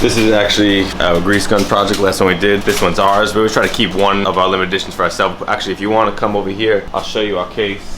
This is actually our grease gun project. Last one we did. This one's ours. We always try to keep one of our limited editions for ourselves. Actually, if you want to come over here, I'll show you our case.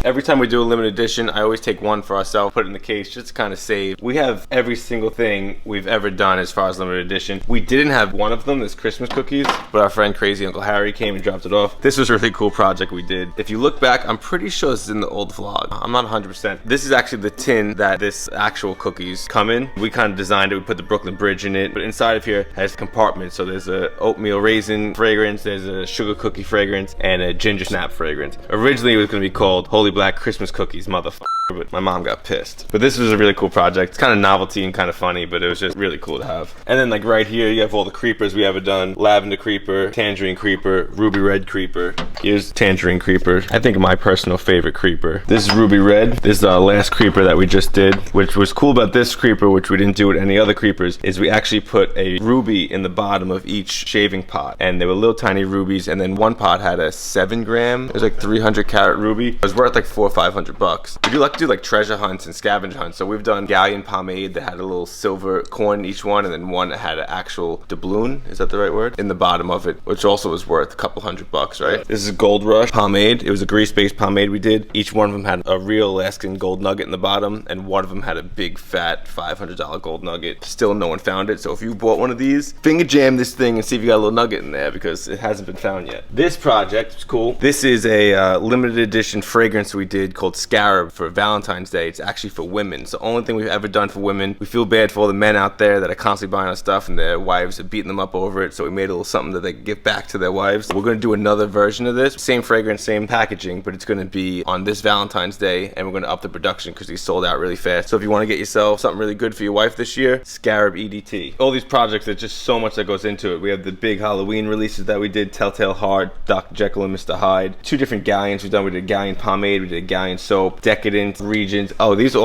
Every time we do a limited edition, I always take one for ourselves, put it in the case just to kind of save. We have every single thing we've ever done as far as limited edition. We didn't have one of them, this Christmas cookies, but our friend Crazy Uncle Harry came and dropped it off. This was a really cool project we did. If you look back, I'm pretty sure this is in the old vlog. I'm not 100%. This is actually the tin that this actual cookies come in. We kind of designed it. We put the Brooklyn Bridge in it, but inside of here has compartments. So there's a oatmeal raisin fragrance, there's a sugar cookie fragrance, and a ginger snap fragrance. Originally, it was going to be called Holy Black Christmas Cookies, motherfucker, but my mom got pissed. But this was a really cool project. It's kind of novelty and kind of funny, but it was just really cool to have. And then like right here, you have all the creepers we ever done. Lavender creeper, tangerine creeper, ruby red creeper. Here's tangerine creeper. I think my personal favorite creeper. This is ruby red. This is our last creeper that we just did. Which was cool about this creeper, which we didn't do with any other creepers, is we actually put a ruby in the bottom of each shaving pot. And they were little tiny rubies, and then one pot had a 7 gram. It was like 300 carat ruby. It was worth like $400 or $500. We do like to do like treasure hunts and scavenger hunts. So we've done galleon pomade that had a little silver coin in each one, and then one that had an actual doubloon, is that the right word? In the bottom of it, which also was worth a couple $100, right? This is Gold Rush pomade. It was a grease-based pomade we did. Each one of them had a real Alaskan gold nugget in the bottom, and one of them had a big fat $500 gold nugget. Still no one found it, so if you bought one of these, finger jam this thing and see if you got a little nugget in there, because it hasn't been found yet. This project is cool. This is a limited edition fragrance we did called Scarab for Valentine's Day. It's actually for women. It's the only thing we've ever done for women. We feel bad for all the men out there that are constantly buying our stuff and their wives are beating them up over it, so we made a little something that they can give back to their wives. We're going to do another version of this. Same fragrance, same packaging, but it's going to be on this Valentine's Day, and we're going to up the production because these sold out really fast. So if you want to get yourself something really good for your wife this year, Scarab EDT. All these projects, there's just so much that goes into it. We have the big Halloween releases that we did, Telltale Heart, Dr. Jekyll and Mr. Hyde. 2 different galleons we've done. We did galleon pomade, we did galleon soap, Decadent, Regent. Oh, these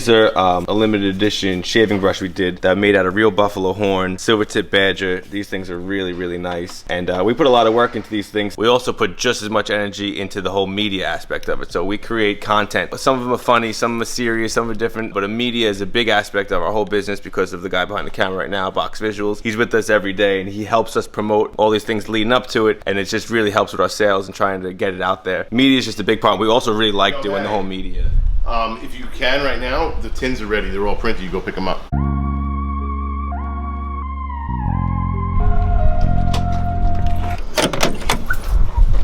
are a limited edition shaving brush we did that made out of real buffalo horn, silver tip badger. These things are really, really nice. And we put a lot of work into these things. We also put just as much energy into the whole media aspect of it. So we create content. Some of them are funny, some of them are serious, some are different, but media is a big aspect of our whole business because of the guy behind the camera right now, Box Visuals. He's with us every day and he helps us promote all these things leading up to it, and it just really helps with our sales and trying to get it out there. Media is just a big part. We also really like doing the whole media. If you can right now, the tins are ready. They're all printed. You go pick them up.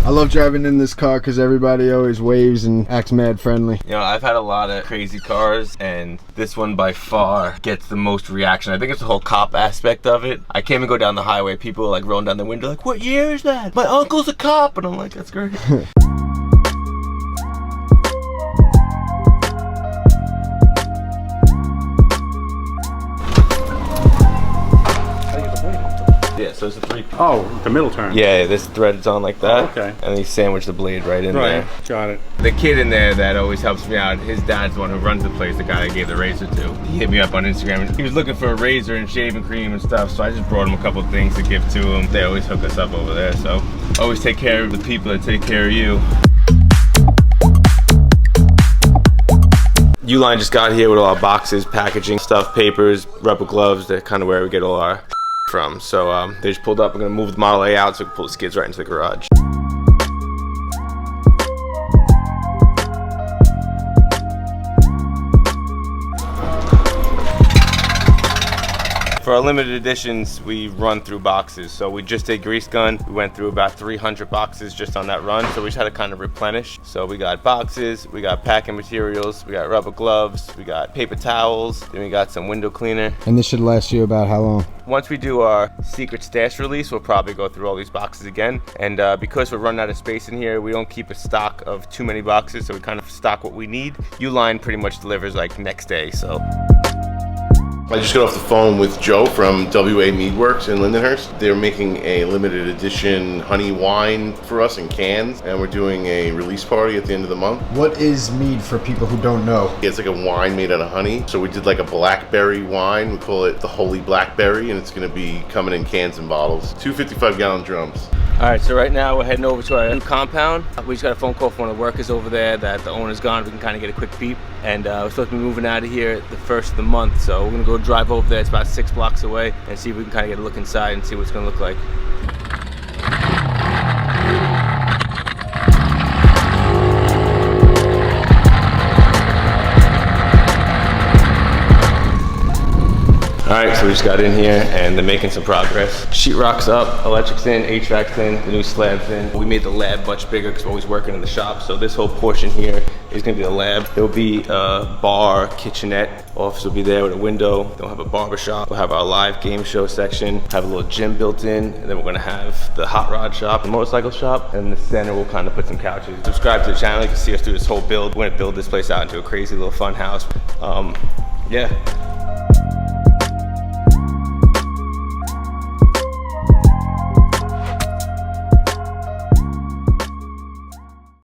I love driving in this car because everybody always waves and acts mad friendly. You know, I've had a lot of crazy cars, and this one by far gets the most reaction. I think it's the whole cop aspect of it. I can't even go down the highway. People are like rolling down the window like, what year is that? My uncle's a cop. And I'm like, that's great. Yeah, so it's a 3-piece. Oh, the middle turn. Yeah, this thread is on like that. Oh, okay. And they sandwich the blade right in there. Got it. The kid in there that always helps me out, his dad's the one who runs the place, the guy I gave the razor to. He hit me up on Instagram and he was looking for a razor and shaving cream and stuff, so I just brought him a couple of things to give to him. They always hook us up over there, so always take care of the people that take care of you. Uline just got here with all our boxes, packaging stuff, papers, rubber gloves. They're kind of where we get all our from. So they just pulled up. I'm gonna move the Model A out so we can pull the skids right into the garage. For our limited editions, we run through boxes. So we just did Grease Gun. We went through about 300 boxes just on that run. So we just had to kind of replenish. So we got boxes, we got packing materials, we got rubber gloves, we got paper towels, then we got some window cleaner. And this should last you about how long? Once we do our secret stash release, we'll probably go through all these boxes again. And because we're running out of space in here, we don't keep a stock of too many boxes. So we kind of stock what we need. Uline pretty much delivers like next day, so. I just got off the phone with Joe from WA Meadworks in Lindenhurst. They're making a limited edition honey wine for us in cans, and we're doing a release party at the end of the month. What is mead for people who don't know? It's like a wine made out of honey. So we did like a blackberry wine. We call it the Holy Blackberry, and it's gonna be coming in cans and bottles. 2 55-gallon drums. All right, so right now we're heading over to our new compound. We just got a phone call from one of the workers over there that the owner's gone. We can kind of get a quick peep. And we're supposed to be moving out of here the first of the month. So we're gonna go drive over there. It's about 6 blocks away and see if we can kind of get a look inside and see what it's gonna look like. All right, so we just got in here and they're making some progress. Sheetrock's up, electric's in, HVAC's in, the new slab's in. We made the lab much bigger because we're always working in the shop. So this whole portion here is gonna be the lab. There'll be a bar, kitchenette. Office will be there with a window. Then we'll have a barber shop. We'll have our live game show section. Have a little gym built in. And then we're gonna have the hot rod shop, the motorcycle shop. And in the center, we'll kind of put some couches. Subscribe to the channel, you can see us through this whole build. We're gonna build this place out into a crazy little fun house. Yeah.